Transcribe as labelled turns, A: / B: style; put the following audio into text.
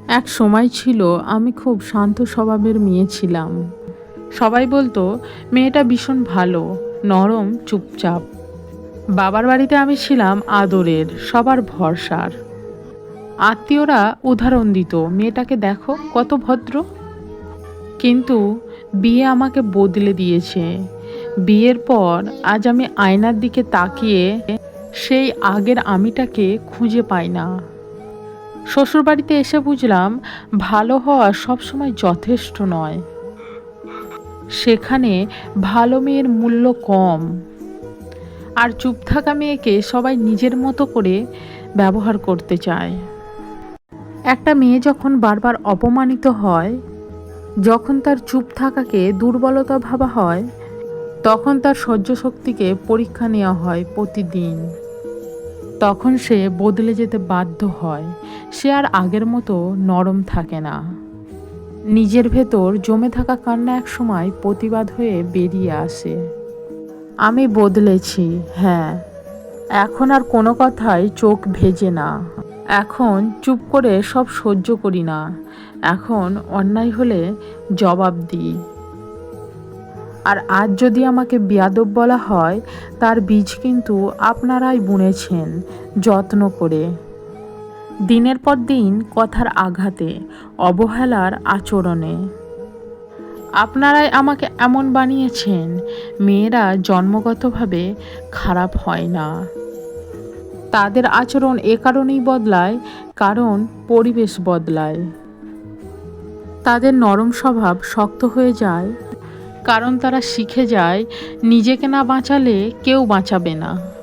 A: এক সময় ছিল আমি খুব শান্ত স্বভাবের মেয়ে ছিলাম। সবাই বলতো মেয়েটা ভীষণ ভালো, নরম, চুপচাপ। বাবার বাড়িতে আমি ছিলাম আদরের, সবার ভরসার। আত্মীয়রা উদাহরণ দিত, মেয়েটাকে দেখো কত ভদ্র। কিন্তু বিয়ে আমাকে বদলে দিয়েছে। বিয়ের পর আজ আমি আয়নার দিকে তাকিয়ে সেই আগের আমিটাকে খুঁজে পাই না। শ্বশুরবাড়িতে এসে বুঝলাম ভালো হওয়া সবসময় যথেষ্ট নয়। সেখানে ভালো মেয়ের মূল্য কম, আর চুপ থাকা মেয়েকে সবাই নিজের মতো করে ব্যবহার করতে চায়। একটা মেয়ে যখন বারবার অপমানিত হয়, যখন তার চুপ থাকাকে দুর্বলতা ভাবা হয়, তখন তার সহ্য শক্তিকে পরীক্ষা নেওয়া হয় প্রতিদিন। তখন সে বদলে যেতে বাধ্য হয়। সে আর আগের মতো নরম থাকে না। নিজের ভেতর জমে থাকা কান্না এক সময় প্রতিবাদ হয়ে বেরিয়ে আসে। আমি বদলেছি, হ্যাঁ। এখন আর কোনো কথাই চোখ ভেজে না। এখন চুপ করে সব সহ্য করি না। এখন অন্যায় হলে জবাব দিই। আর আজ যদি আমাকে বেয়াদব বলা হয়, তার বীজ কিন্তু আপনারাই বুনেছেন যত্ন করে। দিনের পর দিন কথার আঘাতে, অবহেলার আচরণে। আপনারাই আমাকে এমন বানিয়েছেন। মেয়েরা জন্মগতভাবে খারাপ হয় না। তাদের আচরণ এ কারণেই বদলায়, কারণ পরিবেশ বদলায়। তাদের নরম স্বভাব শক্ত হয়ে যায়, কারণ তারা শিখে যায় নিজেকে না বাঁচালে কেউ বাঁচাবে না।